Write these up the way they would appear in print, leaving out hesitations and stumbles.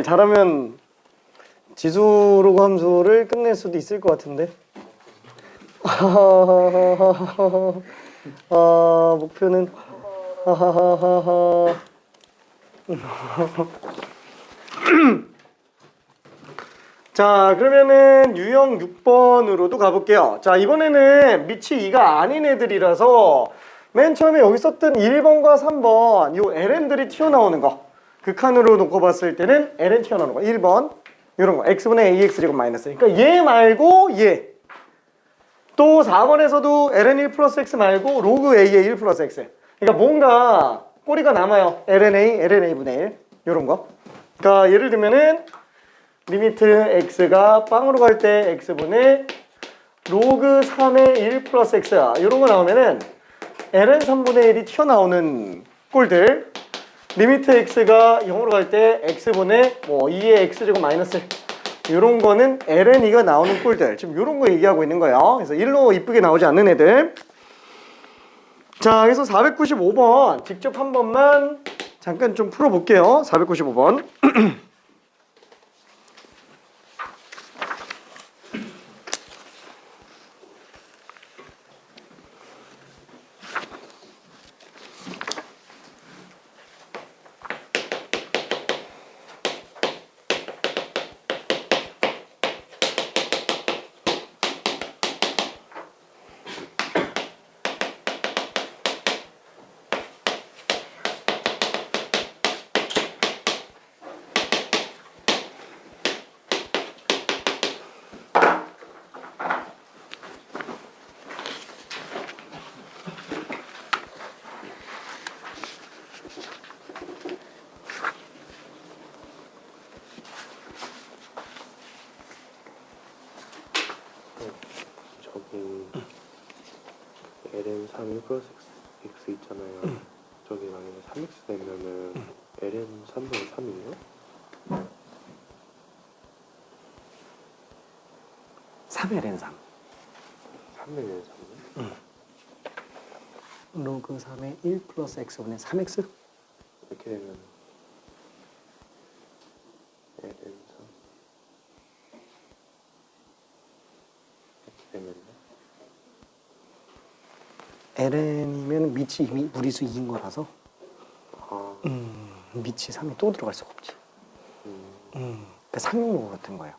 잘하면 지수 로그 함수를 끝낼 수도 있을 것 같은데. 목표는 자, 그러면은 유형 6번으로도 가볼게요. 자, 이번에는 밑이 2가 아닌 애들이라서 맨 처음에 여기 썼던 1번과 3번 요 LN들이 튀어나오는 거 극한으로 놓고 봤을 때는 LN 튀어나오는 거 1번 이런 거 x분의 ax제곱 마이너스. 그러니까 얘 말고 얘 또 4번에서도 ln1 플러스 x 말고 로그 a의 1 플러스 x. 그러니까 뭔가 꼬리가 남아요. ln a, ln a분의 1 이런 거. 그러니까 예를 들면은 리미트 x가 빵으로 갈 때 x분의 로그 3의 1 플러스 x 이런 거 나오면은 ln 3분의 1이 튀어나오는 꼴들. 리미트 x가 0으로 갈 때 x분의 뭐 2의 x제곱 마이너스 이런 거는 ln2가 나오는 꼴들. 지금 이런 거 얘기하고 있는 거예요. 그래서 1로 이쁘게 나오지 않는 애들. 자, 그래서 495번 직접 한 번만 잠깐 좀 풀어볼게요. 495번. ln 3 1 플러스 x 있잖아요. 저기 만약에 3x 되면은 ln 3분의 3이에요? 3ln 3. 3ln 3이요? 로그 3의 1 플러스 x분의 3x? 이렇게 되면 ln 3 이렇게 되면요? ln이면 밑이 이미 무리수 2인 거라서 밑이 3이 또 들어갈 수가 없지. 그러니까 상용로그 같은 거예요.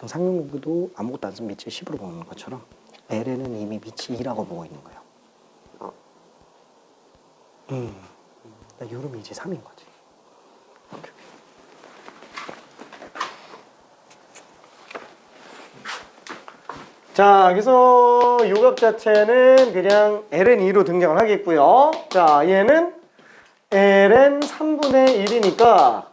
상용로그도 아무것도 안 쓰면 밑을 10으로 보는 것처럼 ln은 이미 밑이 2라고 보고 있는 거예요. 그러니까 요런 밑이 3인 거지. 자, 그래서 요값 자체는 그냥 ln2로 등장을 하겠고요. 자, 얘는 ln 3분의 1이니까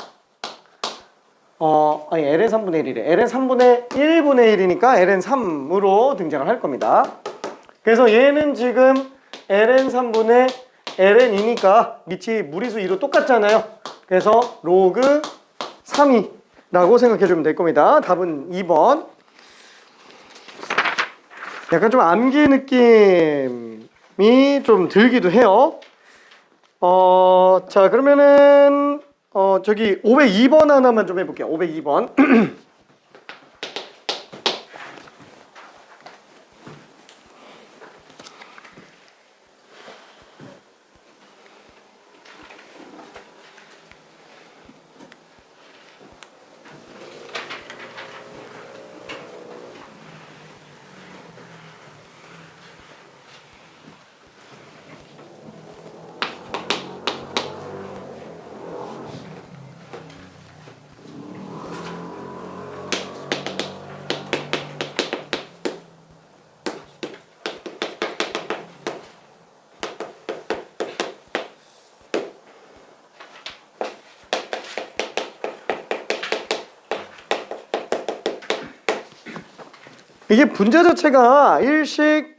아니 ln 3분의 1이래. ln 3분의 1분의 1이니까 ln 3으로 등장을 할 겁니다. 그래서 얘는 지금 ln 3분의 ln이니까 밑이 무리수 2로 똑같잖아요. 그래서 로그 3이라고 생각해 주면 될 겁니다. 답은 2번. 약간 좀 암기 느낌이 좀 들기도 해요. 자, 그러면은 저기 502번 하나만 좀 해볼게요. 502번. 이게 분자 자체가 일식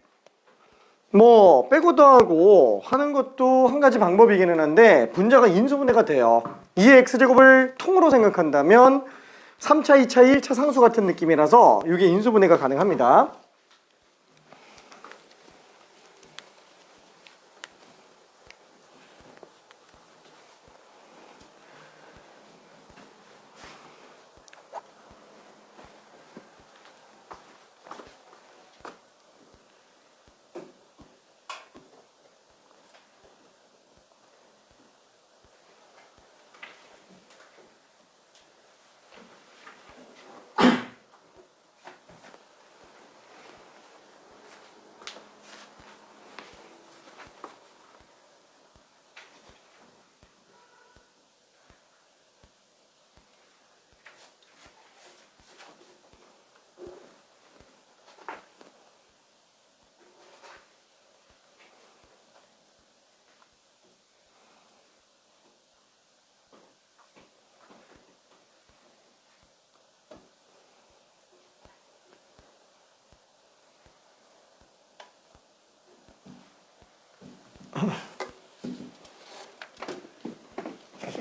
뭐 빼고 더하고 하는 것도 한 가지 방법이기는 한데 분자가 인수분해가 돼요. 2의 x제곱을 통으로 생각한다면 3차, 2차, 1차 상수 같은 느낌이라서 이게 인수분해가 가능합니다.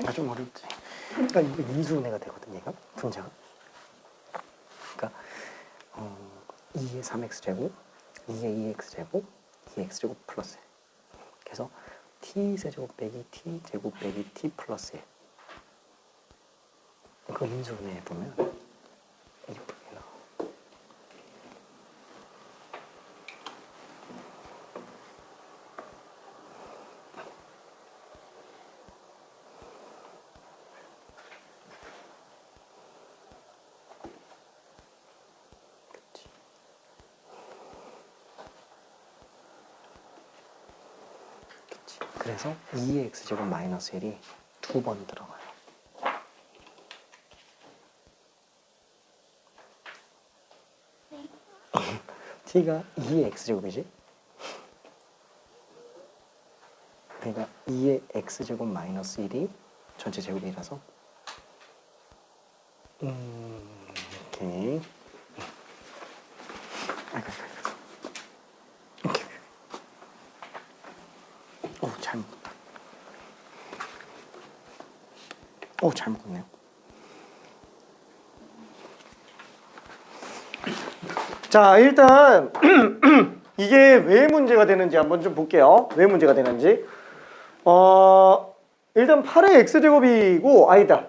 아, 좀 어렵지. 그러니까 이거 인수분해가 되거든, 얘가 분자가. 그러니까 2의 3x제곱, 2의 2x제곱, 2x제곱 플러스 1. 그래서 t세제곱 빼기 t제곱 빼기 t 플러스 1. 이거 인수분해 보면 이렇게 나와. 그래서 2의 x제곱 마이너스 1이 2번 들어가요. t가 2의 x제곱이지? 그러니까 2의 x제곱 마이너스 1이 전체 제곱이라서 오케이. 오케이. 오, 잘 묶었다. 오, 잘 묶었네요. 자, 일단 이게 왜 문제가 되는지 한번 좀 볼게요. 왜 문제가 되는지. 일단 8의 x제곱이고, 아니다.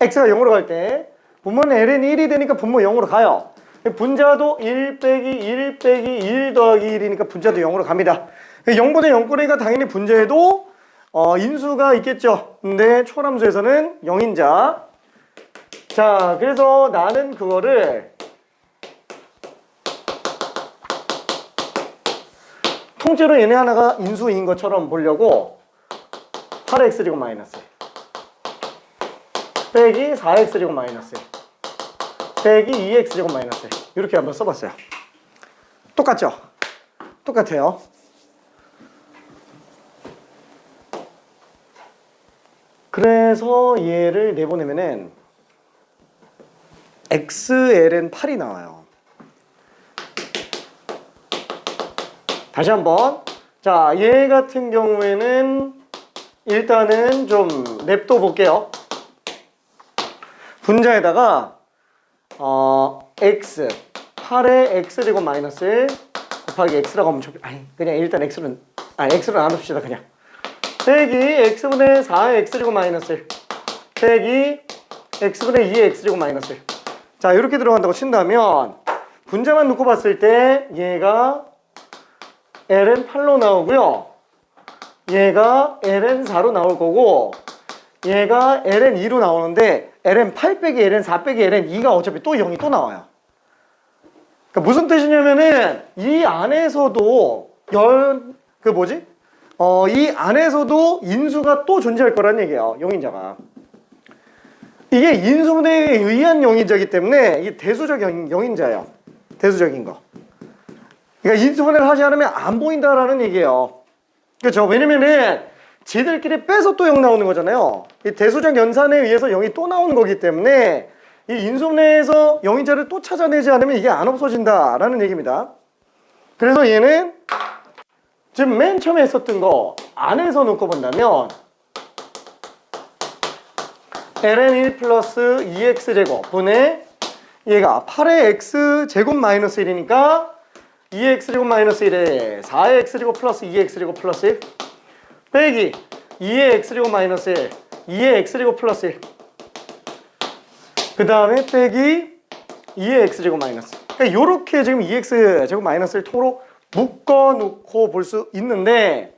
x가 0으로 갈 때 분모는 ln이 1이 되니까 분모 0으로 가요. 분자도 1 빼기 1 빼기 1 더하기 1이니까 분자도 0으로 갑니다. 0보다 0거리가 당연히 분자에도 인수가 있겠죠. 근데 초람수에서는 0인자. 자, 그래서 나는 그거를 통째로 얘네 하나가 인수인 것처럼 보려고 8x제곱 마이너스 빼기 4x제곱 마이너스 빼기 2x제곱 마이너스 이렇게 한번 써봤어요. 똑같죠? 똑같아요. 그래서 얘를 내보내면은 xln 8이 나와요. 다시 한번. 자, 얘 같은 경우에는 일단은 좀 냅둬 볼게요. 분자에다가 x 8의 x제곱 마이너스 1 곱하기 x라고 하면 아니 그냥 일단 x는 x로 나눕시다. 그냥 빼기 x분의 4의 x제곱 마이너스 1 빼기 x분의 2의 x제곱 마이너스 1. 자, 이렇게 들어간다고 친다면 분자만 놓고 봤을 때 얘가 ln 8로 나오고요. 얘가 ln 4로 나올 거고 얘가 ln 2로 나오는데 ln 8 빼기 ln 4 빼기 ln 2가 어차피 또 0이 또 나와요. 그러니까 무슨 뜻이냐면은 이 안에서도 이 안에서도 인수가 또 존재할 거란 얘기예요. 영인자가. 이게 인수분해에 의한 영인자이기 때문에 이게 대수적 영인자예요. 대수적인 거. 그러니까 인수분해를 하지 않으면 안 보인다라는 얘기예요. 그렇죠? 왜냐면은 지들끼리 빼서 또 0 나오는 거잖아요. 이 대수적 연산에 의해서 0이 또 나오는 거기 때문에 이 인수분해에서 영인자를 또 찾아내지 않으면 이게 안 없어진다라는 얘기입니다. 그래서 얘는 지금 맨 처음에 했었던 거 안에서 놓고 본다면 ln 1 플러스 2x제곱 분의 얘가 8의 x제곱 마이너스 1이니까 2x제곱 마이너스 1에 4의 x제곱 플러스 2x제곱 플러스 1 빼기 2의 x제곱 마이너스 1 2의 x제곱 플러스 1 그 다음에 빼기 2의 x제곱 마이너스. 그러니까 요렇게 지금 2x제곱 마이너스를 통으로 묶어 놓고 볼 수 있는데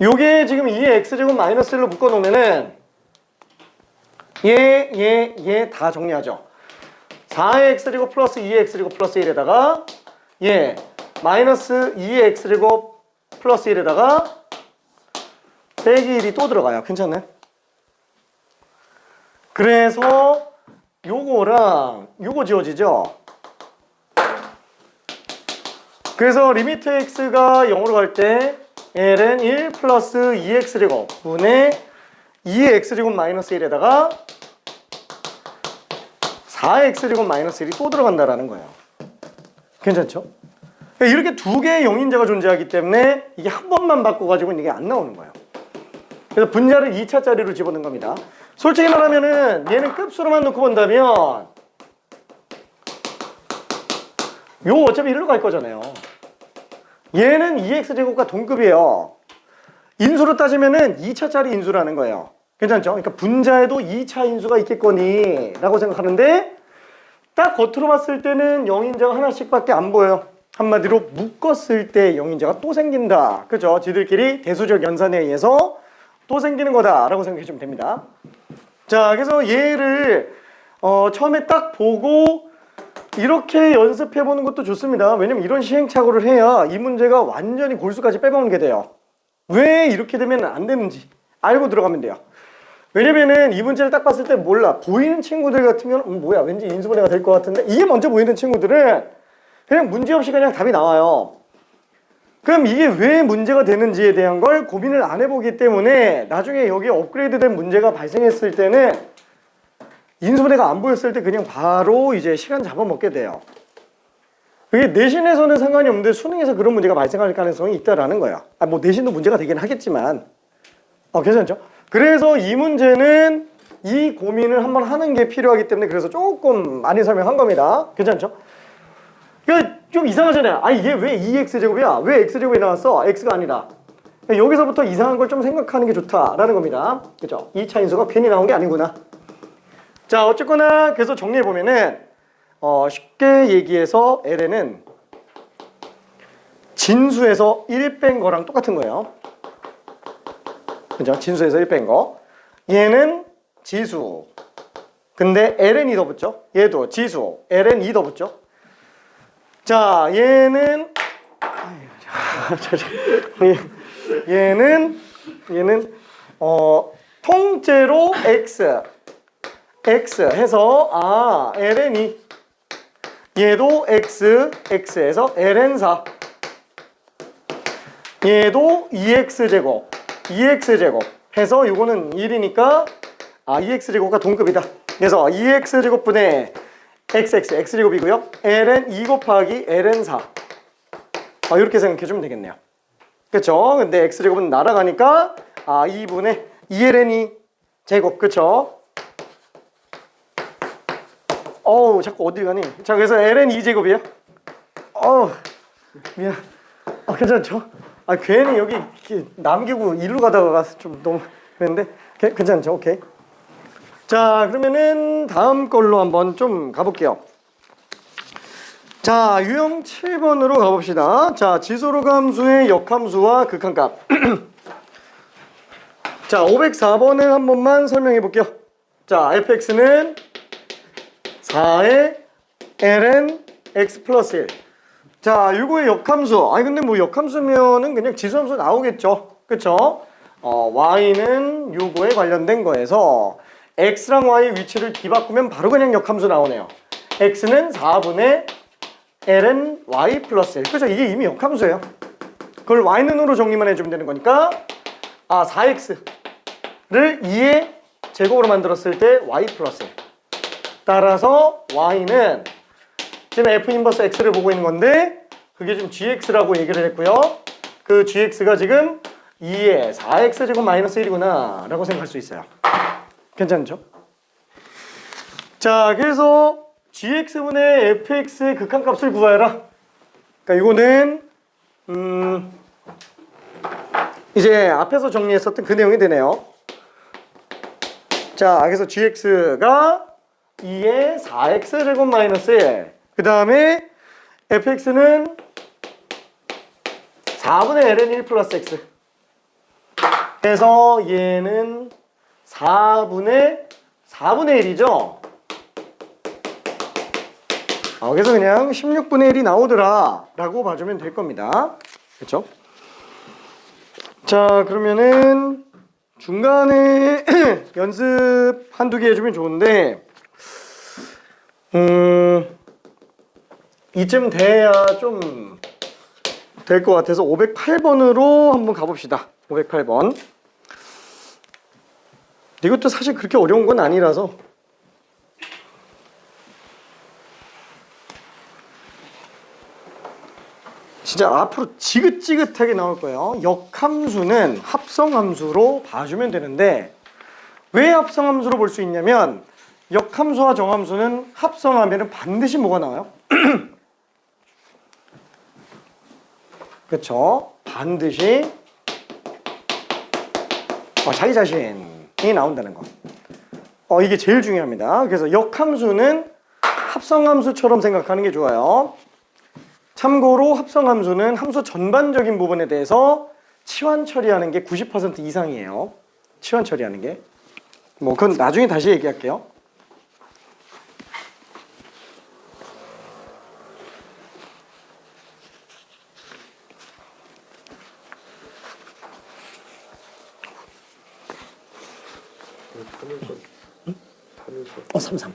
요게 지금 2의 x제곱 마이너스 1로 묶어 놓으면은 얘 다 정리하죠. 4의 x제곱 플러스 2의 x제곱 플러스 1에다가 얘 마이너스 2의 x제곱 플러스 1에다가 빼기 1이 또 들어가요. 괜찮나요? 그래서 요거랑 요거 지워지죠. 그래서 리미트 x가 0으로 갈 때 ln 1 플러스 2x제곱 분의 2의 x제곱 마이너스 1에다가 4x제곱 마이너스 1이 또 들어간다라는 거예요. 괜찮죠? 이렇게 두 개의 영인자가 존재하기 때문에 이게 한 번만 바꿔가지고는 이게 안 나오는 거예요. 그래서 분자를 2차짜리로 집어넣은 겁니다. 솔직히 말하면은 얘는 급수로만 놓고 본다면 요 어차피 일로 갈 거잖아요. 얘는 2x제곱과 동급이에요. 인수로 따지면은 2차짜리 인수라는 거예요. 괜찮죠? 그러니까 분자에도 2차 인수가 있겠거니 라고 생각하는데 딱 겉으로 봤을 때는 영인자가 하나씩밖에 안 보여요. 한마디로 묶었을 때 영인자가 또 생긴다. 그죠? 지들끼리 대수적 연산에 의해서 또 생기는 거다 라고 생각해 주면 됩니다. 자, 그래서 얘를 처음에 딱 보고 이렇게 연습해 보는 것도 좋습니다. 왜냐면 이런 시행착오를 해야 이 문제가 완전히 골수까지 빼먹는 게 돼요. 왜 이렇게 되면 안 되는지 알고 들어가면 돼요. 왜냐면은 이 문제를 딱 봤을 때 몰라. 보이는 친구들 같으면 뭐야 왠지 인수분해가 될 것 같은데 이게 먼저 보이는 친구들은 그냥 문제없이 그냥 답이 나와요. 그럼 이게 왜 문제가 되는지에 대한 걸 고민을 안 해보기 때문에 나중에 여기 업그레이드된 문제가 발생했을 때는 인수분해가 안 보였을 때 그냥 바로 이제 시간 잡아먹게 돼요. 그게 내신에서는 상관이 없는데 수능에서 그런 문제가 발생할 가능성이 있다라는 거야. 뭐 내신도 문제가 되긴 하겠지만 괜찮죠? 그래서 이 문제는 이 고민을 한번 하는 게 필요하기 때문에 그래서 조금 많이 설명한 겁니다. 괜찮죠? 그러니까 좀 이상하잖아요. 이게 왜 2x제곱이야? 왜 x제곱이 나왔어? x가 아니라. 여기서부터 이상한 걸 좀 생각하는 게 좋다라는 겁니다. 그죠? 2차 인수가 괜히 나온 게 아니구나. 자, 어쨌거나 그래서 정리해보면은 쉽게 얘기해서 LN은 진수에서 1 뺀 거랑 똑같은 거예요. 그죠? 진수에서 1 뺀 거. 얘는 지수. 근데 LN이 더 붙죠? 얘도 지수. LN2 더 붙죠? 자, 얘는 얘는 통째로 x 해서 LN이 얘도 x에서 LN4 얘도 2x제곱 해서 요거는 1이니까 2x제곱과 동급이다. 그래서 2x제곱분의 x제곱이고요. ln 2 곱하기 ln 4 이렇게 생각해주면 되겠네요. 그쵸? 근데 x제곱은 날아가니까 2분의 2ln 2 제곱. 그쵸? 자꾸 어디 가니? 자, 그래서 ln 2제곱이에요. 미안. 괜찮죠? 괜히 여기 남기고 일로 가다가 좀 너무 그랬는데 괜찮죠? 오케이. 자, 그러면은 다음 걸로 한번 좀 가볼게요. 자, 유형 7번으로 가봅시다. 자, 지소로 함수의 역함수와 극한값. 자, 504번을 한 번만 설명해 볼게요. 자, fx는 4의 ln x 플러스 1. 자, 요거의 역함수. 근데 뭐 역함수면은 그냥 지수함수 나오겠죠. 그쵸? y는 요거에 관련된 거에서 x랑 y 위치를 뒤바꾸면 바로 그냥 역함수 나오네요. x는 4분의 ln y 플러스 1. 그죠? 이게 이미 역함수예요. 그걸 y는으로 정리만 해주면 되는 거니까 4x를 2의 제곱으로 만들었을 때 y 플러스 1. 따라서 y는 지금 f 인버스 x를 보고 있는 건데 그게 지금 gx라고 얘기를 했고요. 그 gx가 지금 2의 4x제곱 마이너스 1이구나 라고 생각할 수 있어요. 괜찮죠? 자, 그래서 gx분의 fx의 극한값을 구하여라. 그러니까 이거는 이제 앞에서 정리했었던 그 내용이 되네요. 자, 그래서 gx가 2의 4x제곱 마이너스 1. 그 다음에 fx는 4분의 ln 1 플러스 x. 그래서 얘는 4분의 1이죠. 그래서 그냥 16분의 1이 나오더라 라고 봐주면 될 겁니다. 그렇죠? 자, 그러면은 중간에 연습 한두 개 해주면 좋은데 이쯤 돼야 좀 될 것 같아서 508번으로 한번 가봅시다. 508번. 이것도 사실 그렇게 어려운 건 아니라서 진짜 앞으로 지긋지긋하게 나올 거예요. 역함수는 합성함수로 봐주면 되는데 왜 합성함수로 볼 수 있냐면 역함수와 정함수는 합성하면 반드시 뭐가 나와요? 그렇죠? 반드시 자기 자신이 나온다는 거. 이게 제일 중요합니다. 그래서 역함수는 합성함수처럼 생각하는 게 좋아요. 참고로 합성함수는 함수 전반적인 부분에 대해서 치환 처리하는 게 90% 이상이에요. 치환 처리하는 게. 그건 나중에 다시 얘기할게요. 삼일선. 33.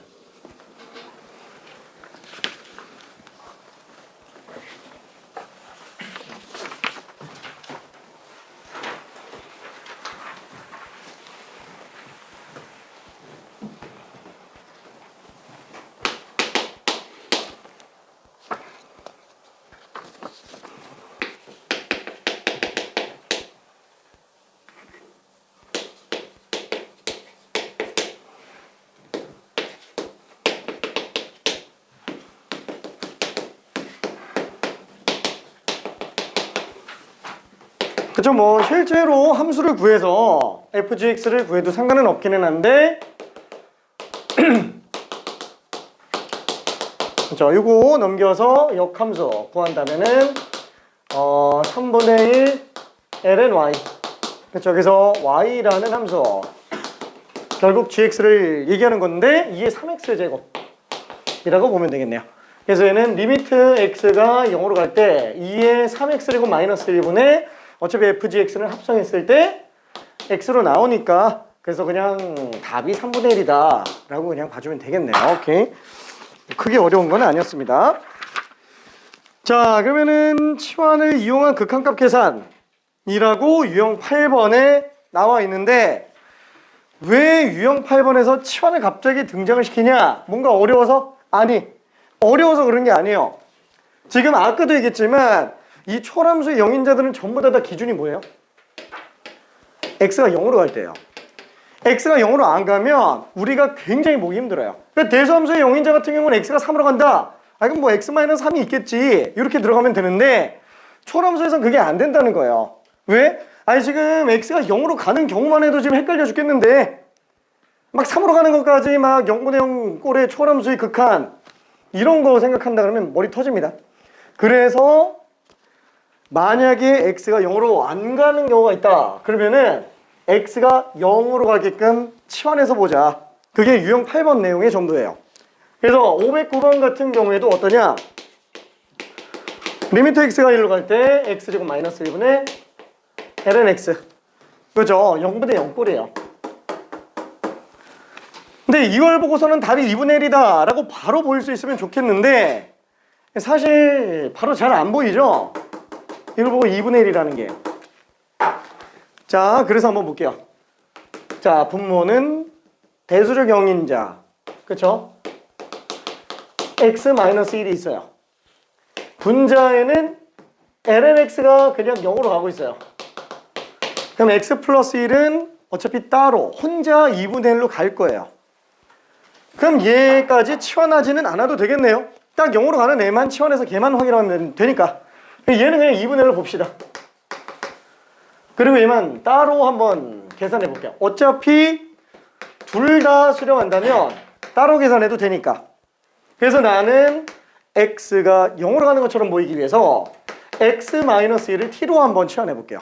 그쵸, 실제로 함수를 구해서 fgx를 구해도 상관은 없기는 한데 그쵸, 이거 넘겨서 역함수 구한다면은 3분의 1 ln y. 그쵸, 그래서 y라는 함수 결국 gx를 얘기하는 건데 이게 3x제곱이라고 보면 되겠네요. 그래서 얘는 리미트 x가 0으로 갈 때 2의 3x 제곱 마이너스 1분의 어차피 fgx는 합성했을 때 x로 나오니까 그래서 그냥 답이 3분의 1이다 라고 그냥 봐주면 되겠네요. 오케이. 크게 어려운 건 아니었습니다. 자, 그러면은 치환을 이용한 극한값 계산이라고 유형 8번에 나와 있는데 왜 유형 8번에서 치환을 갑자기 등장을 시키냐? 뭔가 어려워서? 아니, 어려워서 그런 게 아니에요. 지금 아까도 얘기했지만 이 초람수의 영인자들은 전부 다 기준이 뭐예요? x가 0으로 갈 때예요. x가 0으로 안 가면 우리가 굉장히 보기 힘들어요. 그러니까 대수함수의 영인자 같은 경우는 x가 3으로 간다. 그럼 x-3이 있겠지. 이렇게 들어가면 되는데 초람수에서는 그게 안 된다는 거예요. 왜? 지금 x가 0으로 가는 경우만 해도 지금 헷갈려 죽겠는데 막 3으로 가는 것까지 막 0분의 0 꼴의 초람수의 극한 이런 거 생각한다 그러면 머리 터집니다. 그래서 만약에 x가 0으로 안 가는 경우가 있다 그러면은 x가 0으로 가게끔 치환해서 보자. 그게 유형 8번 내용의 전부예요. 그래서 509번 같은 경우에도 어떠냐? 리미트 x가 1로 갈 때 x제곱 마이너스 1분의 ln x. 그죠? 0분의 0 꼴이에요. 근데 이걸 보고서는 답이 2분의 1이다 라고 바로 보일 수 있으면 좋겠는데 사실 바로 잘 안 보이죠? 이걸 보고 2분의 1이라는 게. 자, 그래서 한번 볼게요. 자, 분모는 대수적 영인자. 그쵸? x-1이 있어요. 분자에는 lnx가 그냥 0으로 가고 있어요. 그럼 x 플러스 1은 어차피 따로 혼자 2분의 1로 갈 거예요. 그럼 얘까지 치환하지는 않아도 되겠네요. 딱 0으로 가는 애만 치환해서 걔만 확인하면 되니까. 얘는 그냥 2분의 1로 봅시다. 그리고 얘만 따로 한번 계산해 볼게요. 어차피 둘 다 수렴한다면 따로 계산해도 되니까. 그래서 나는 x가 0으로 가는 것처럼 보이기 위해서 x-1을 t로 한번 치환해 볼게요.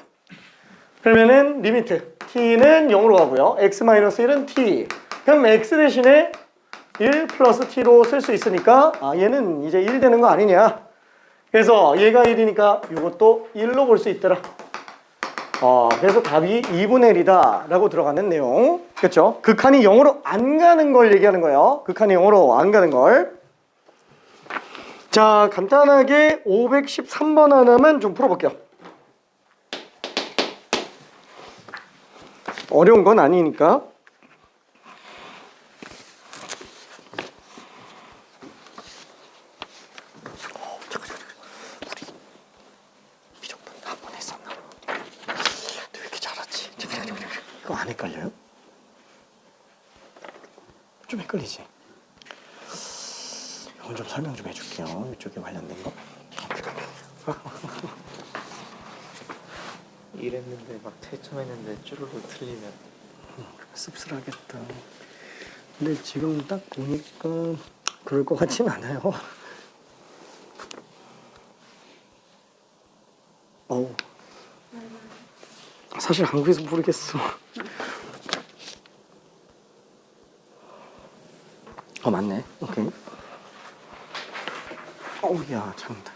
그러면은 리미트 t는 0으로 가고요. x-1은 t. 그럼 x 대신에 1 플러스 t로 쓸 수 있으니까 얘는 이제 1 되는 거 아니냐. 그래서 얘가 1이니까 이것도 1로 볼 수 있더라. 그래서 답이 2분의 1이다 라고 들어가는 내용. 그렇죠? 극한이 0으로 안 가는 걸 얘기하는 거예요. 극한이 0으로 안 가는 걸. 자, 간단하게 513번 하나만 좀 풀어볼게요. 어려운 건 아니니까. 좀 헷갈리지? 이건 좀 설명 좀 해줄게요. 이쪽에 관련된 거. 이랬는데 막 채점했는데 쭈루루 틀리면 씁쓸하겠다. 근데 지금 딱 보니까 그럴 것 같진 않아요. 어우. 사실 한국에서 모르겠어. 맞네. 오케이. 어우야, 참다.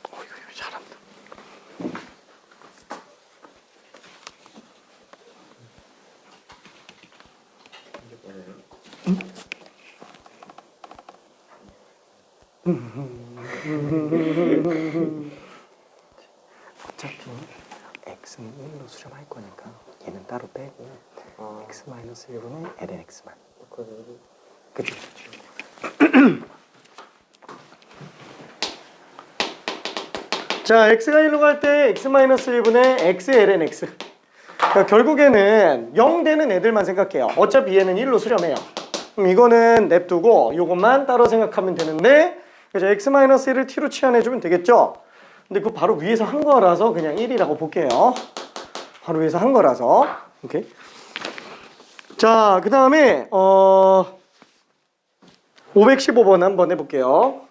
이거 잘한다. 이게 뭐예요? 어차피 x는 1로 수렴할 거니까 얘는 따로 빼고 x-1분의 lnx만. 그치? 자, x가 1로 갈 때 x-1분의 x ln x. 그러니까 결국에는 0 되는 애들만 생각해요. 어차피 얘는 1로 수렴해요. 그럼 이거는 냅두고 이것만 따로 생각하면 되는데, 그래서 x-1을 t로 치환해주면 되겠죠? 근데 그거 바로 위에서 한 거라서 그냥 1이라고 볼게요. 바로 위에서 한 거라서. 오케이. 자, 그 다음에 515번 한번 해볼게요.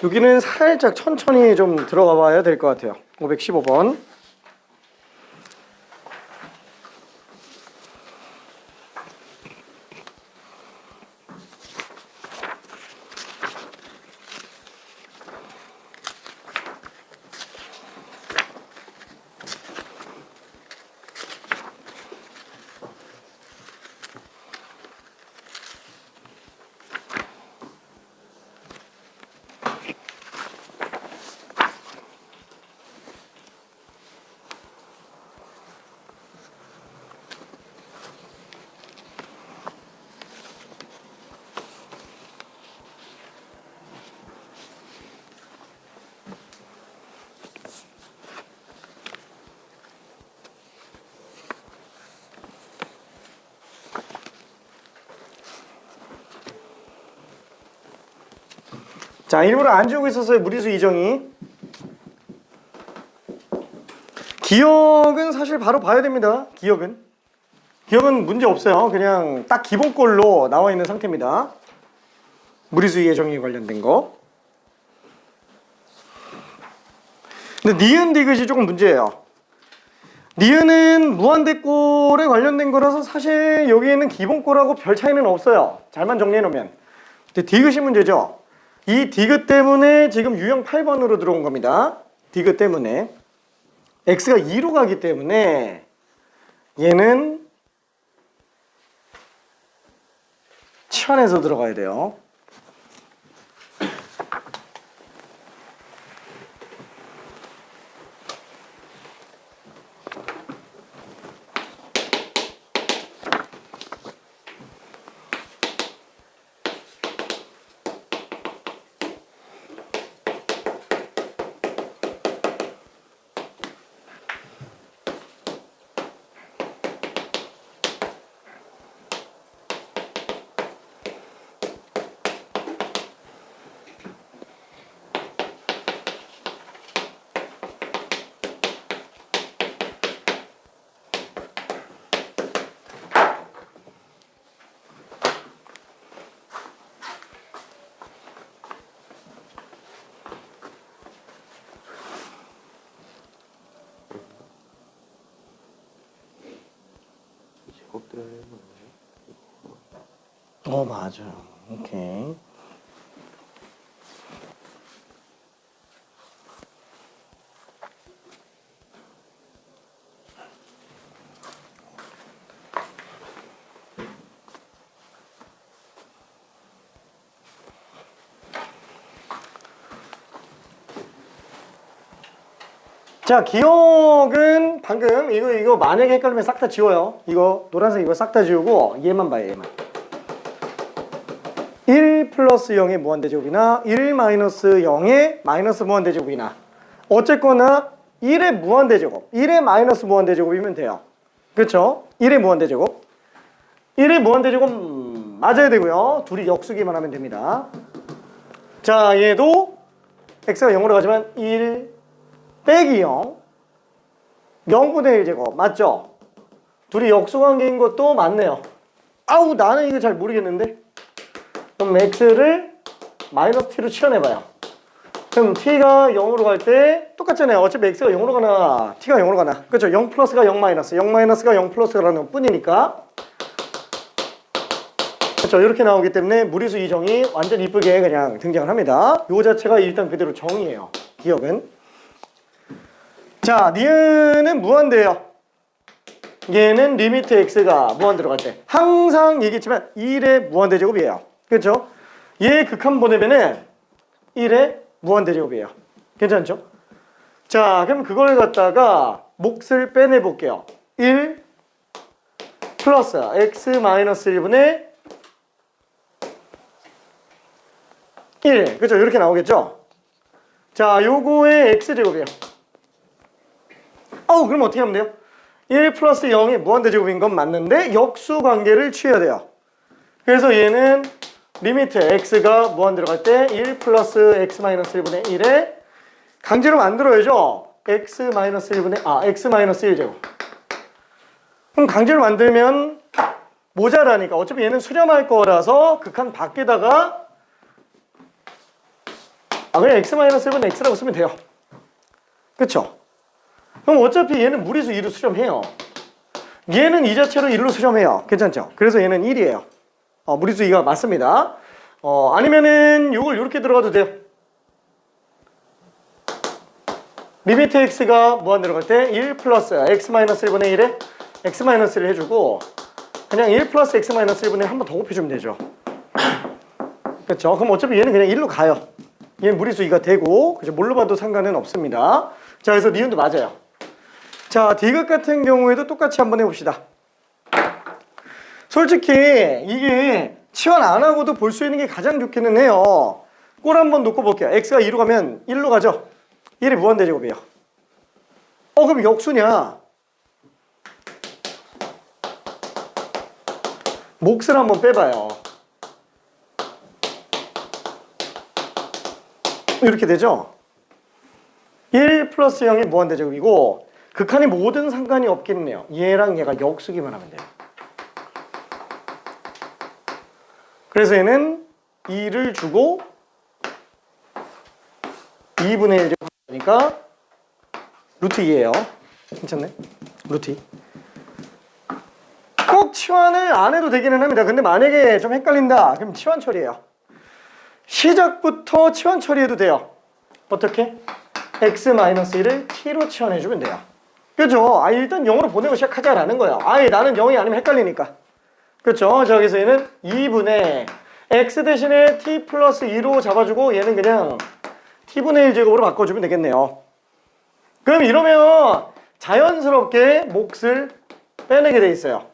여기는 살짝 천천히 좀 들어가 봐야 될 것 같아요. 515번. 자, 일부러 안 지우고 있었어요. 무리수 이정이. 기억은 사실 바로 봐야 됩니다. 기억은 문제 없어요. 그냥 딱 기본꼴로 나와 있는 상태입니다. 무리수 예정이 관련된 거. 근데 니은 디귿이 조금 문제예요. 니은은 무한대꼴에 관련된 거라서 사실 여기에는 기본꼴하고 별 차이는 없어요. 잘만 정리해 놓으면. 근데 디귿이 문제죠. 이 디귿 때문에 지금 유형 8번으로 들어온 겁니다. 디귿 때문에. x가 2로 가기 때문에 얘는 치환해서 들어가야 돼요. 맞아요. 오케이. 자, 기억은 방금 이거 만약에 헷갈리면 싹 다 지워요. 이거 노란색 이거 싹 다 지우고 얘만 봐요, 얘만. 1 플러스 0의 무한대제곱이나 1 마이너스 0의 마이너스 무한대제곱이나 어쨌거나 1의 무한대제곱, 1의 마이너스 무한대제곱이면 돼요. 그렇죠? 1의 무한대제곱. 1의 무한대제곱 맞아야 되고요. 둘이 역수기만 하면 됩니다. 자, 얘도 x가 0으로 가지만 1 빼기 0 0분의 1제곱 맞죠? 둘이 역수관계인 것도 맞네요. 아우 나는 이거 잘 모르겠는데. 그럼 x를 마이너스 t로 치환해봐요. 그럼 t가 0으로 갈 때 똑같잖아요. 어차피 x가 0으로 가나 t가 0으로 가나. 그렇죠? 0 플러스가 0 마이너스 0 마이너스가 0 플러스라는 것 뿐이니까. 그렇죠? 이렇게 나오기 때문에 무리수 이정이 완전 이쁘게 그냥 등장을 합니다. 요 자체가 일단 그대로 정이에요. 기억은. 자, 니은은 무한대예요. 얘는 리미트 x가 무한대로 갈 때 항상 얘기했지만 1의 무한대제곱이에요. 그렇죠? 얘 극한 보내면은 1의 무한대제곱이에요. 괜찮죠? 자, 그럼 그걸 갖다가 몫을 빼내 볼게요. 1 플러스 x 마이너스 1분의 1. 그죠? 이렇게 나오겠죠? 자, 요거의 x제곱이에요. 그럼 어떻게 하면 돼요? 1 플러스 0이 무한대제곱인 건 맞는데 역수 관계를 취해야 돼요. 그래서 얘는 리미트 x가 무한대로 갈 때 1 플러스 x 마이너스 1분의 1에 강제로 만들어야죠. x 마이너스 1제곱. 그럼 강제로 만들면 모자라니까 어차피 얘는 수렴할 거라서 극한 밖에다가 그냥 x 마이너스 1분의 x라고 쓰면 돼요. 그쵸? 그럼 어차피 얘는 무리수 2로 수렴해요. 얘는 이 자체로 1로 수렴해요. 괜찮죠? 그래서 얘는 1이에요. 무리수 2가 맞습니다. 아니면은 요걸 이렇게 들어가도 돼요. 리미트 x가 무한대로 갈 때 1 플러스 x 마이너스 1분의 1에 x 마이너스를 해주고 그냥 1 플러스 x 마이너스 1분의 1 한 번 더 곱해주면 되죠. 그렇죠? 그럼 어차피 얘는 그냥 1로 가요. 얘는 무리수 2가 되고 그죠? 뭘로 봐도 상관은 없습니다. 자, 그래서 니은도 맞아요. 자, 디귿 같은 경우에도 똑같이 한번 해봅시다. 솔직히 이게 치환 안 하고도 볼 수 있는 게 가장 좋기는 해요. 꼴 한번 놓고 볼게요. x가 2로 가면 1로 가죠. 1이 무한대제곱이에요. 그럼 역수냐? 몫을 한번 빼봐요. 이렇게 되죠? 1 플러스 0이 무한대제곱이고 극한이 모든 상관이 없기는 해요. 얘랑 얘가 역수기만 하면 돼요. 그래서 얘는 2를 주고 2분의 1제곱이니까 루트 2예요. 괜찮네? 루트 2. 꼭 치환을 안 해도 되기는 합니다. 근데 만약에 좀 헷갈린다 그럼 치환 처리해요. 시작부터 치환 처리해도 돼요. 어떻게? x-1을 t로 치환해주면 돼요. 그죠? 일단 0으로 보내고 시작하자라는 거예요. 나는 0이 아니면 헷갈리니까. 그렇죠? 자, 여기서 얘는 2분의 x 대신에 t 플러스 2로 잡아주고 얘는 그냥 t분의 1제곱으로 바꿔주면 되겠네요. 그럼 이러면 자연스럽게 몫을 빼내게 돼 있어요.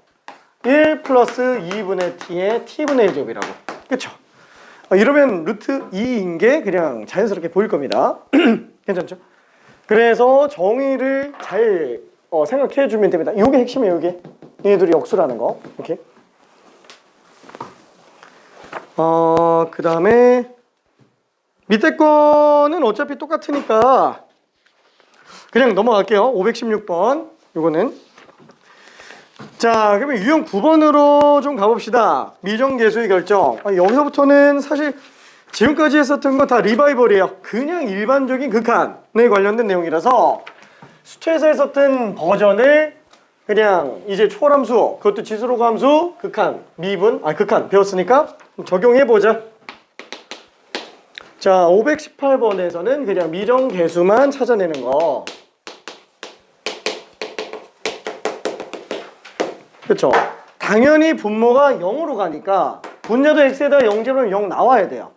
1 플러스 2분의 t의 t분의 1제곱이라고. 그쵸? 이러면 루트 2인 게 그냥 자연스럽게 보일 겁니다. 괜찮죠? 그래서 정의를 잘 생각해 주면 됩니다. 이게 핵심이에요, 이게. 얘네들이 역수라는 거. 이렇게. 그 다음에 밑에 거는 어차피 똑같으니까 그냥 넘어갈게요. 516번. 요거는. 자, 그러면 유형 9번으로 좀 가봅시다. 미정계수의 결정. 여기서부터는 사실 지금까지 했었던 건 다 리바이벌이에요. 그냥 일반적인 극한에 관련된 내용이라서 수투에서 했었던 버전을 그냥 이제 초월함수, 그것도 지수로그 함수, 극한, 미분, 극한 배웠으니까 적용해보자. 자, 518번에서는 그냥 미정계수만 찾아내는 거. 그렇죠? 당연히 분모가 0으로 가니까 분자도 x에다 0제로면 0 나와야 돼요.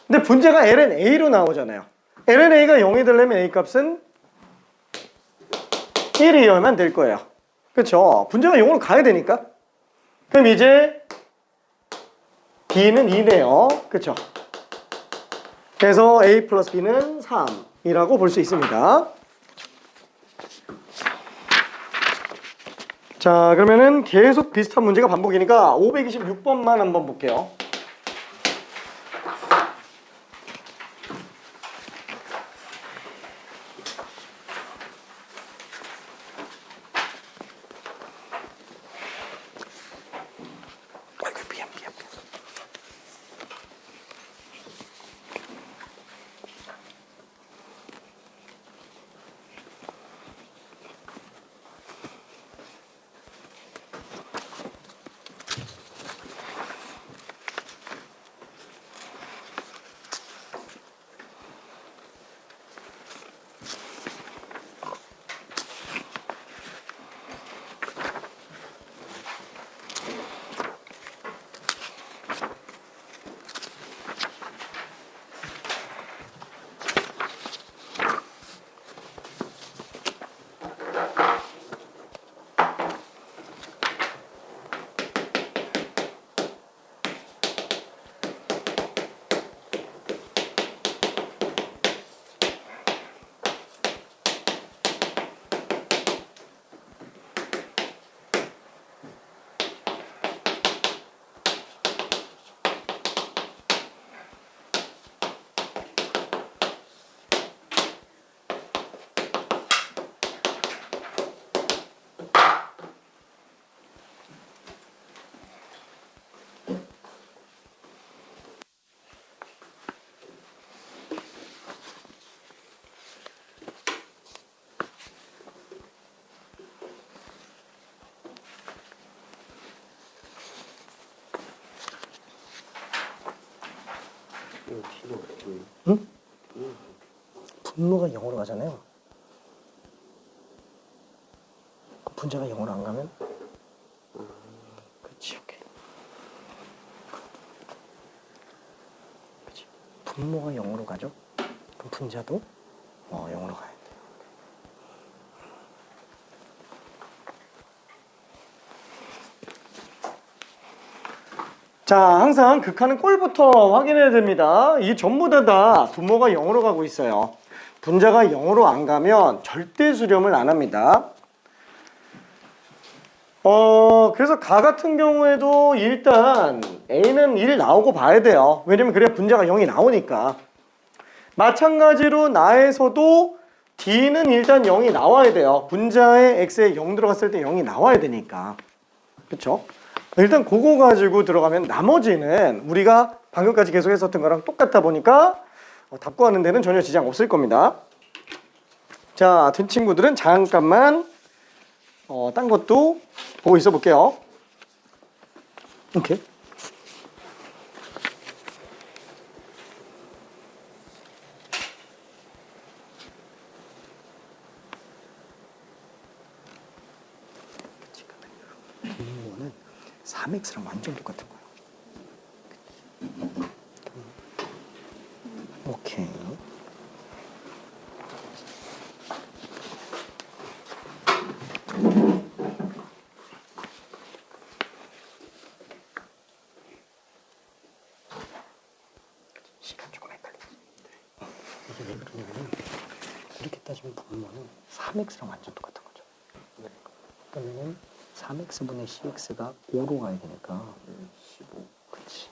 근데 분자가 ln-a로 나오잖아요. ln-a가 0이 되려면 a 값은 1이어야만 될 거예요. 그렇죠? 분자가 0으로 가야 되니까. 그럼 이제 B는 2네요. 그쵸? 그래서 A 플러스 B는 3이라고 볼 수 있습니다. 자, 그러면은 계속 비슷한 문제가 반복이니까 526번만 한번 볼게요. 아이고, 미안. 응? 분모가 0으로 가잖아요. 그 분자가 0으로 안 가면? 그렇지, 오케이. 그렇지. 분모가 0으로 가죠? 그럼 분자도 0으로 가야 돼. 자, 항상 극하는 꼴부터 확인해야 됩니다. 이게 전부 다 분모가 0으로 가고 있어요. 분자가 0으로 안 가면 절대 수렴을 안 합니다. 그래서 가 같은 경우에도 일단 A는 1 나오고 봐야 돼요. 왜냐면 그래야 분자가 0이 나오니까. 마찬가지로 나에서도 D는 일단 0이 나와야 돼요. 분자에 X에 0 들어갔을 때 0이 나와야 되니까. 그쵸? 일단 그거 가지고 들어가면 나머지는 우리가 방금까지 계속 했었던 거랑 똑같다 보니까 답 구하는 데는 전혀 지장 없을 겁니다. 자, 든 친구들은 잠깐만 딴 것도 보고 있어 볼게요. 오케이. 분모는 3x랑 완전 똑같은 거예요. 오케이. 시간 조금 헷갈리지. 이게 왜 그러냐면 이렇게 따지면 분모는 3x랑 완전 똑같은 거죠. 그러면 3x분의 cx가 5로 가야 되니까 15. 그렇지.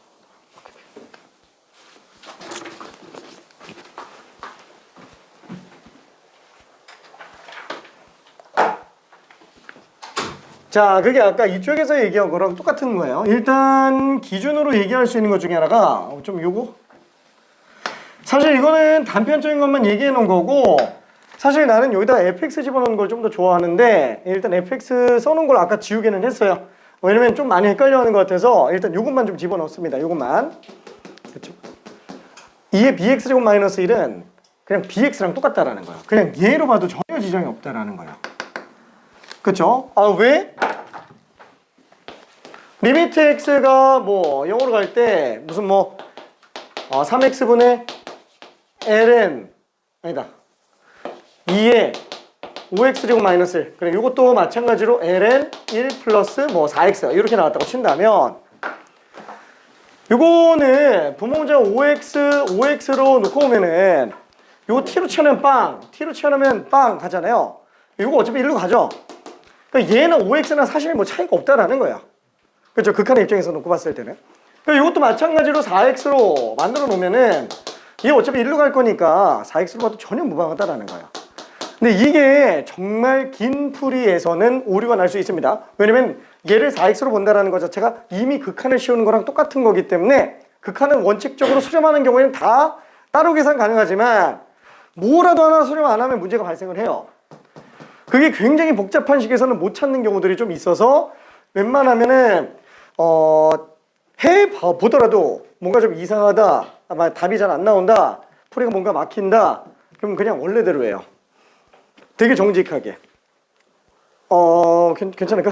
자, 그게 아까 이쪽에서 얘기한 거랑 똑같은 거예요. 일단 기준으로 얘기할 수 있는 것 중에 하나가 좀 요거. 사실 이거는 단편적인 것만 얘기해 놓은 거고, 사실 나는 여기다 fx 집어넣는 걸 좀 더 좋아하는데 일단 fx 써놓은 걸 아까 지우기는 했어요. 왜냐면 좀 많이 헷갈려하는 것 같아서 일단 요것만 좀 집어넣습니다. 요것만. 그렇죠? 2의 bx제곱 마이너스 1은 그냥 bx랑 똑같다라는 거예요. 그냥 얘로 봐도 전혀 지장이 없다라는 거예요. 그쵸? 아, 왜? 리미트 x가 뭐 0으로 갈 때 무슨 뭐 3x분의 ln 아니다 2에 5x제곱 마이너스 1 그럼 이것도 마찬가지로 ln 1 플러스 뭐 4x 이렇게 나왔다고 친다면 요거는 부모 문제가 5x로 놓고 보면은 요거 t로 치환하면 빵, t로 치환하면 빵 가잖아요. 요거 어차피 1로 가죠. 그러니까 얘는 5x나 사실 뭐 차이가 없다라는 거야. 그렇죠? 극한의 입장에서 놓고 봤을 때는. 그러니까 이것도 마찬가지로 4x로 만들어 놓으면은 얘 어차피 1로 갈 거니까 4x로 봐도 전혀 무방하다라는 거야. 근데 이게 정말 긴 풀이에서는 오류가 날 수 있습니다. 왜냐면 얘를 4x로 본다라는 것 자체가 이미 극한을 씌우는 거랑 똑같은 거기 때문에 극한은 원칙적으로 수렴하는 경우에는 다 따로 계산 가능하지만 뭐라도 하나 수렴 안 하면 문제가 발생을 해요. 그게 굉장히 복잡한 식에서는 못 찾는 경우들이 좀 있어서 웬만하면은 해 보더라도 뭔가 좀 이상하다, 아마 답이 잘 안 나온다, 풀이가 뭔가 막힌다, 그럼 그냥 원래대로 해요. 되게 정직하게. 괜찮을까?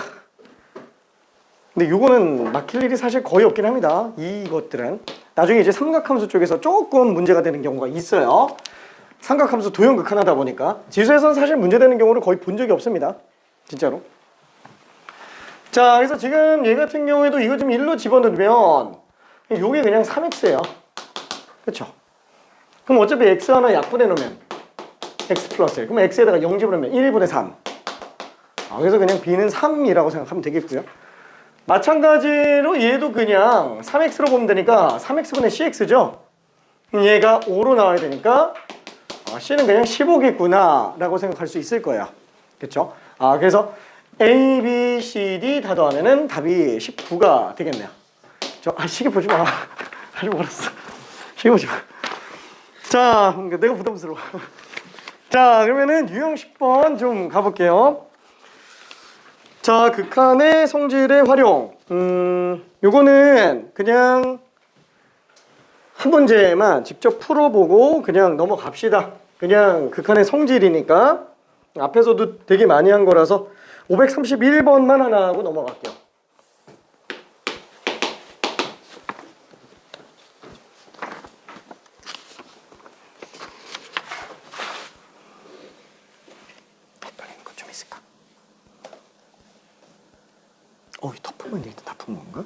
근데 요거는 막힐 일이 사실 거의 없긴 합니다. 이것들은 나중에 이제 삼각함수 쪽에서 조금 문제가 되는 경우가 있어요. 삼각함수 도형 극한하다 보니까 지수에서는 사실 문제되는 경우를 거의 본 적이 없습니다. 진짜로. 자, 그래서 지금 얘 같은 경우에도 이거 좀 1로 집어넣으면 요게 그냥 3x예요. 그렇죠? 그럼 어차피 x 하나 약분해 놓으면 x 플러스 1. 그럼 x에다가 0 집어넣으면 1분의 3. 그래서 그냥 b는 3이라고 생각하면 되겠고요. 마찬가지로 얘도 그냥 3x로 보면 되니까 3x분의 cx죠. 얘가 5로 나와야 되니까 c는 그냥 15겠구나 라고 생각할 수 있을 거예요. 그렇죠? 그래서 A, B, C, D 다 더하면은 답이 19가 되겠네요. 시계 보지 마. 하지 말았어. 시계 보지 마. 자, 내가 부담스러워. 자, 그러면은 유형 10번 좀 가볼게요. 자, 극한의 성질의 활용. 요거는 그냥 한 문제만 직접 풀어보고 그냥 넘어갑시다. 그냥 극한의 성질이니까 앞에서도 되게 많이 한 거라서 531번만 하나 하고 넘어갈게요. 떨리는 거 좀 있을까? 이 덮으면 되겠다. 덮은 건가?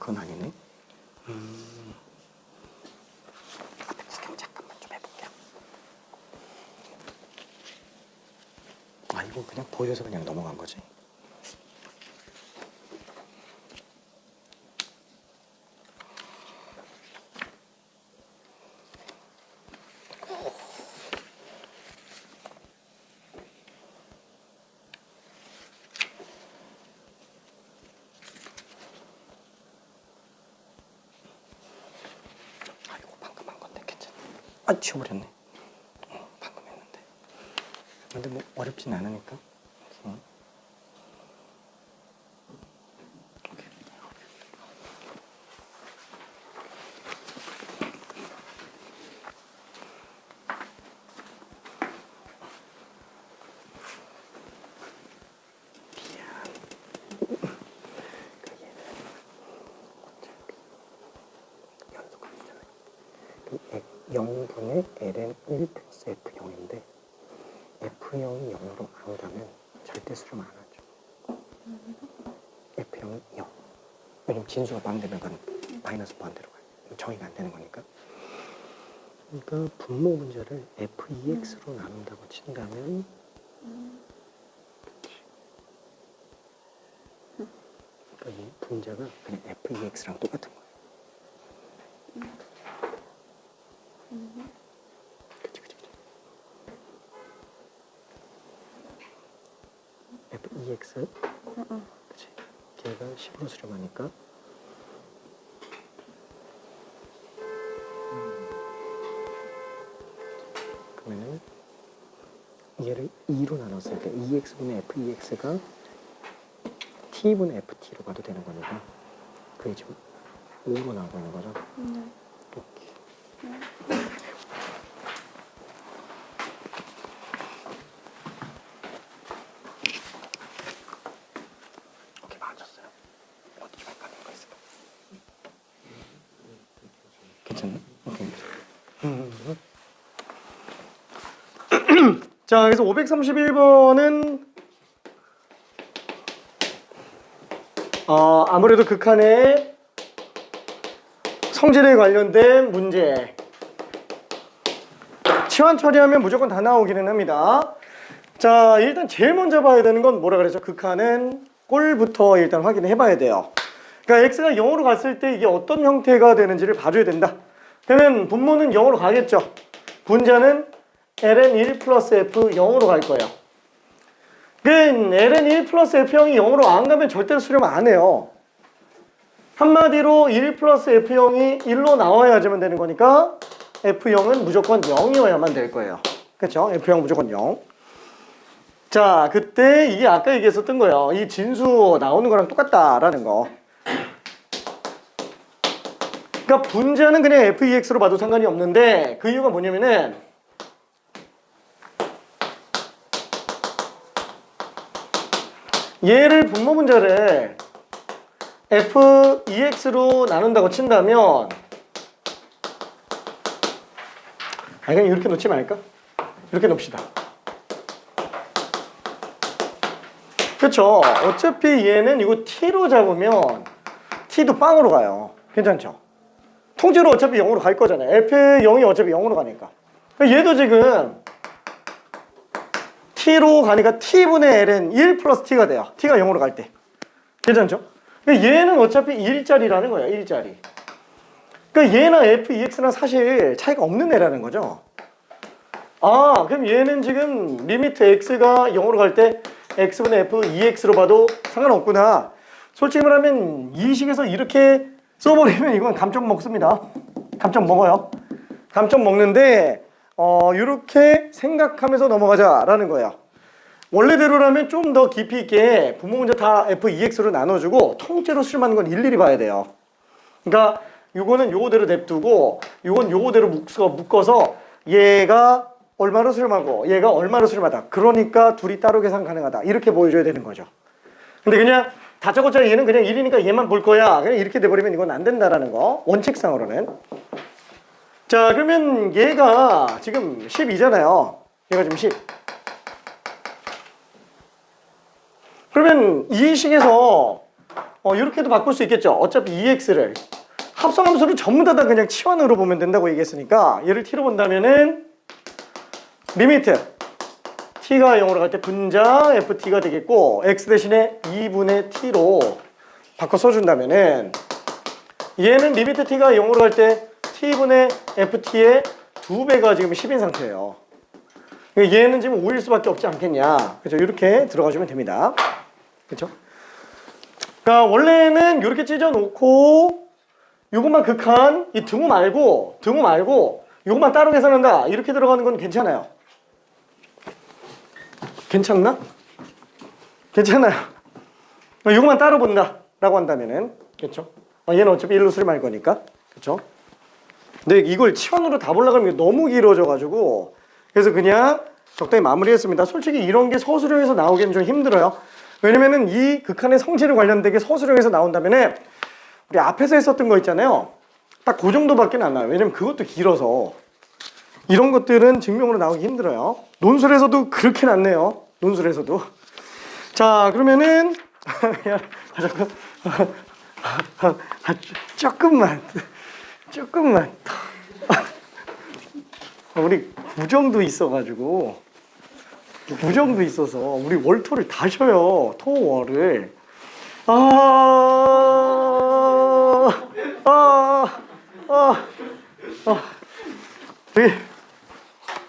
그건 아니네. 앞에 구경 잠깐만 좀 해볼게요. 이건 그냥 보여서 그냥 넘어간 거지. 이거 방금 한 건데 괜찮아. 치워버렸네. 방금 했는데. 근데 뭐 어렵진 않으니까. 연속함수잖아요. 0분의 ln 1 플러스 f0인데 f0이 0으로 안 가면 절대 수렴 안 하죠. f0이 0. 왜냐면 진수가 반대면 그건 마이너스 반대로 가요. 정의가 안 되는 거니까. 그러니까 분모 문제를 f2x로 나눈다고 친다면 그러니까 이 분자가 그냥 f2x랑 똑같은 거예요. 그치. f2x 그치. 걔가 10으로 수렴하니까 그러면은 얘를 2로 나눴을 때 2x분의 f2x가 t분의 ft로 가도 되는 거니까 그게 지금 5로 나오고 있는 거죠? 네. 오케이. 오케이, 맞았어요. 어디 좀 헷갈린 거 있을까? 괜찮나? 오케이. 자, 그래서 531번은 아무래도 극한의 성질에 관련된 문제. 치환 처리하면 무조건 다 나오기는 합니다. 자, 일단 제일 먼저 봐야 되는 건 뭐라 그랬죠? 극한은 꼴부터 일단 확인해 봐야 돼요. 그러니까 x가 0으로 갔을 때 이게 어떤 형태가 되는지를 봐줘야 된다. 그러면 분모는 0으로 가겠죠. 분자는 ln 1 플러스 f 0으로 갈 거예요. 그 ln 1 플러스 f형이 0으로 안 가면 절대로 수렴 안 해요. 한마디로 1 플러스 f형이 1로 나와야지만 되는 거니까 f형은 무조건 0이어야만 될 거예요. 그렇죠? f형 무조건 0. 자, 그때 이게 아까 얘기했었던 거예요. 이 진수 나오는 거랑 똑같다라는 거. 그러니까 분자는 그냥 fex로 봐도 상관이 없는데 그 이유가 뭐냐면은 얘를 분모 분자를 fex로 나눈다고 친다면 그냥 이렇게 놓지 말까? 이렇게 놓읍시다. 그렇죠. 어차피 얘는 이거 t로 잡으면 t도 빵으로 가요. 괜찮죠? 통째로 어차피 0으로 갈 거잖아요. f0이 어차피 0으로 가니까. 얘도 지금 t로 가니까 t분의 ln 1 플러스 t가 돼요. t가 0으로 갈 때. 괜찮죠? 얘는 어차피 1짜리라는 거예요. 1짜리. 그러니까 얘나 f2x나 사실 차이가 없는 애라는 거죠. 아, 그럼 얘는 지금 리미트 x가 0으로 갈 때 x분의 f2x로 봐도 상관없구나. 솔직히 말하면 이 식에서 이렇게 써버리면 이건 감점 먹습니다. 감점 먹어요. 감점 먹는데 이렇게 생각하면서 넘어가자라는 거예요. 원래대로라면 좀 더 깊이 있게 분모 문제 다 f2x로 나눠주고 통째로 수렴하는 건 일일이 봐야 돼요. 그러니까 요거는 요거대로 냅두고 요건 요거대로 묶어서 얘가 얼마로 수렴하고 얘가 얼마로 수렴하다. 그러니까 둘이 따로 계산 가능하다. 이렇게 보여줘야 되는 거죠. 근데 그냥 다짜고짜 얘는 그냥 1이니까 얘만 볼 거야. 그냥 이렇게 돼버리면 이건 안 된다라는 거. 원칙상으로는. 자, 그러면 얘가 지금 12잖아요. 얘가 지금 10. 그러면 이 식에서 이렇게도 바꿀 수 있겠죠. 어차피 2x를 합성함수를 전부 다 그냥 치환으로 보면 된다고 얘기했으니까 얘를 t로 본다면은 리미트 t가 0으로 갈 때 분자 ft가 되겠고 x 대신에 2분의 t로 바꿔 써준다면은 얘는 리미트 t가 0으로 갈 때 t분의 ft의 2배가 지금 10인 상태예요. 얘는 지금 5일 수밖에 없지 않겠냐. 그죠? 이렇게 들어가주면 됩니다. 그렇죠? 그러니까 원래는 이렇게 찢어놓고 요것만 극한, 이 등호 말고 요것만 따로 계산한다. 이렇게 들어가는 건 괜찮아요. 괜찮나? 괜찮아요. 요것만 따로 본다 라고 한다면은 그렇죠? 얘는 어차피 1로 수렴할 거니까 그렇죠? 근데 이걸 치환으로 다 보려고 하면 너무 길어져 가지고 그래서 그냥 적당히 마무리했습니다. 솔직히 이런 게 서술형에서 나오기는 좀 힘들어요. 왜냐면은 이 극한의 성질에 관련되게 서술형에서 나온다면은 우리 앞에서 했었던 거 있잖아요. 딱 그 정도밖에 안 나와요. 왜냐면 그것도 길어서 이런 것들은 증명으로 나오기 힘들어요. 논술에서도 그렇게 났네요. 논술에서도. 자, 그러면은 조금만 우리 구정도 있어가지고 구정도 있어서 우리 월토를 다 쉬어요. 토월을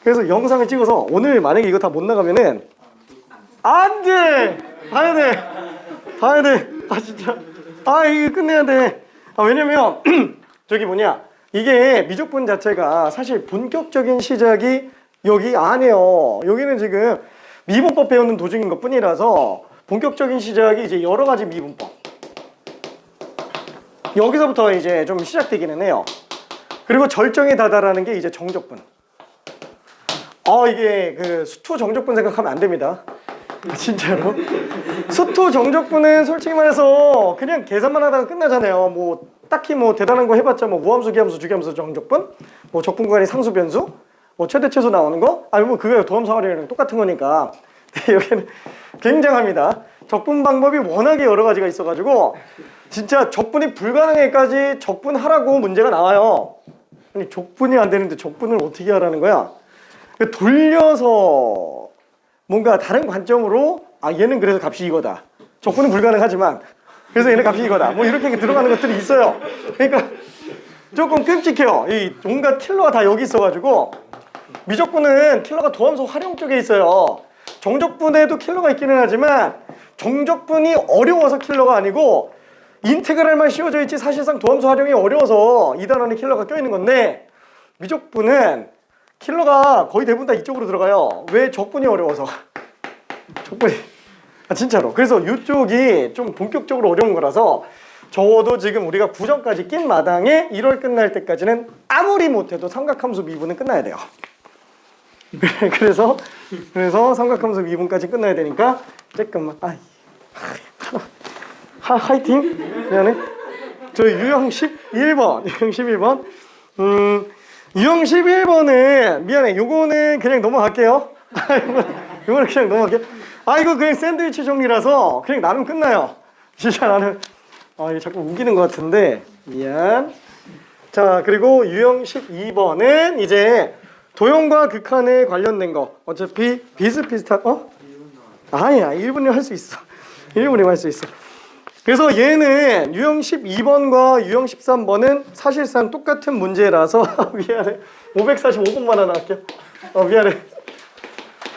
그래서 영상을 찍어서 오늘 만약에 이거 다 못 나가면은 안 돼! 봐야 돼! 아 진짜 이거 끝내야 돼. 왜냐면 저기 뭐냐 이게 미적분 자체가 사실 본격적인 시작이 여기 안에요. 여기는 지금 미분법 배우는 도중인 것 뿐이라서 본격적인 시작이 이제 여러 가지 미분법 여기서부터 이제 좀 시작되기는 해요. 그리고 절정에 다다라는 게 이제 정적분. 이게 그 수투 정적분 생각하면 안 됩니다. 진짜로. 수투 정적분은 솔직히 말해서 그냥 계산만 하다가 끝나잖아요. 뭐 딱히 뭐 대단한 거 해봤자 뭐 무함수, 기함수, 주기함수 정적분, 뭐 적분 구간의 상수 변수, 뭐 최대 최소 나오는 거, 뭐 그거 도함수 활용이랑 똑같은 거니까. 여기는 굉장합니다. 적분 방법이 워낙에 여러 가지가 있어가지고 진짜 적분이 불가능해까지 적분하라고 문제가 나와요. 아니 적분이 안 되는데 적분을 어떻게 하라는 거야? 돌려서 뭔가 다른 관점으로 아 얘는 그래서 값이 이거다. 적분은 불가능하지만 그래서 얘는 값이 이거다. 뭐 이렇게 들어가는 것들이 있어요. 그러니까 조금 끔찍해요. 이 온갖 킬러가 다 여기 있어가지고 미적분은 킬러가 도함수 활용 쪽에 있어요. 정적분에도 킬러가 있기는 하지만 정적분이 어려워서 킬러가 아니고 인테그랄만 씌워져 있지 사실상 도함수 활용이 어려워서 이 단원에 킬러가 껴있는 건데 미적분은 킬러가 거의 대부분 다 이쪽으로 들어가요. 왜? 적분이 어려워서. 적분이 진짜로. 그래서 이쪽이 좀 본격적으로 어려운 거라서 적어도 지금 우리가 9점까지 낀 마당에 1월 끝날 때까지는 아무리 못해도 삼각함수 미분은 끝나야 돼요. 그래서 삼각함수 미분까지 끝나야 되니까 잠깐만 화이팅. 미안해. 저 유형 11번 유형 11번은 미안해. 요거는 그냥 넘어갈게요. 요거는 그냥 넘어갈게요. 이거 그냥 샌드위치 종류라서 그냥 나름 끝나요. 진짜 나는 이거 자꾸 우기는 것 같은데 미안. 자 그리고 유형 12번은 이제 도형과 극한에 관련된 거. 어차피 비슷비슷한 아니야 1분이면 할 수 있어. 1분이면 할 수 있어. 그래서 얘는 유형 12번과 유형 13번은 사실상 똑같은 문제라서 미안해. 545번만 하나 할게요. 미안해.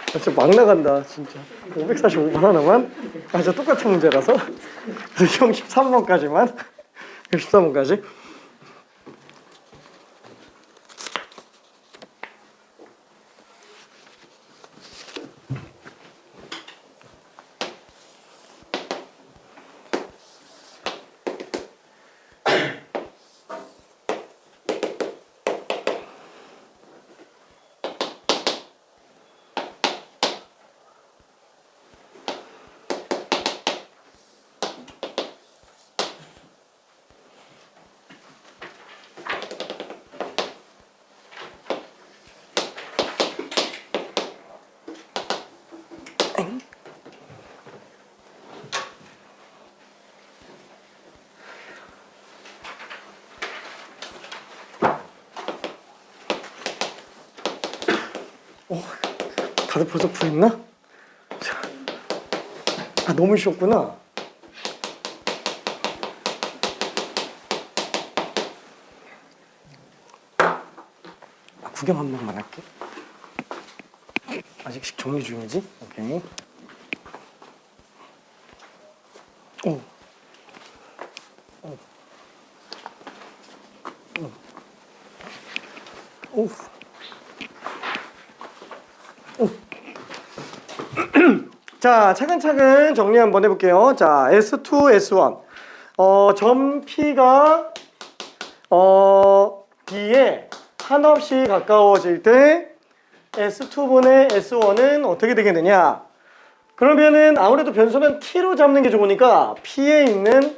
진짜 막 나간다 진짜. 545번 하나만. 진짜 똑같은 문제라서. 유형 13번까지만. 13번까지. 다들 벌써 풀었나? 너무 쉬웠구나. 구경 한 번만 할게. 아직씩 정리 중이지? 오케이. 자, 차근차근 정리 한번 해볼게요. 자, S2, S1. 점 P가 B에 한없이 가까워질 때 S2분의 S1은 어떻게 되겠느냐? 그러면은 아무래도 변수는 T로 잡는 게 좋으니까 P에 있는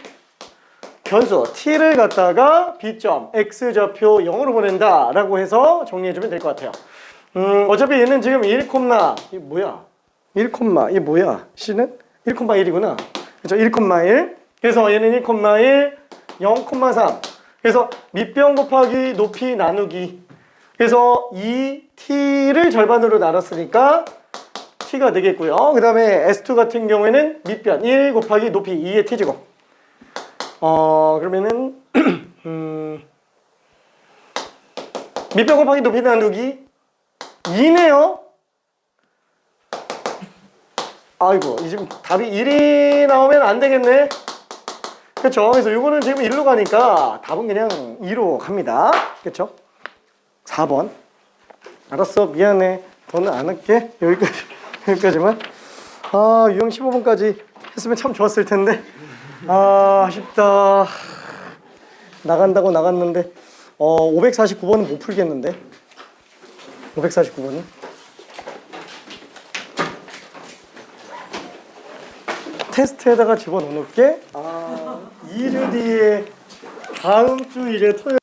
변수 T를 갖다가 B점 X좌표 0으로 보낸다 라고 해서 정리해주면 될 것 같아요. 어차피 얘는 지금 1, 이게 뭐야? 1, 이게 뭐야? C는 1,1이구나. 그렇죠? 1,1. 그래서 얘는 1,1, 0,3. 그래서 밑변 곱하기 높이 나누기. 그래서 이 T를 절반으로 나눴으니까 T가 되겠고요. 그 다음에 S2 같은 경우에는 밑변 1 곱하기 높이 2의 T제곱. 그러면은 밑변 곱하기 높이 나누기 2네요. 아이고, 지금 답이 1이 나오면 안 되겠네. 그쵸? 그래서 이거는 지금 1로 가니까 답은 그냥 2로 갑니다. 그쵸? 4번. 알았어, 미안해. 더는 안 할게. 여기까지만. 유형 15번까지 했으면 참 좋았을 텐데. 아쉽다. 나간다고 나갔는데. 549번은 못 풀겠는데. 549번은. 테스트에다가 집어넣을게. 2주 뒤에 다음 주 이제 토요일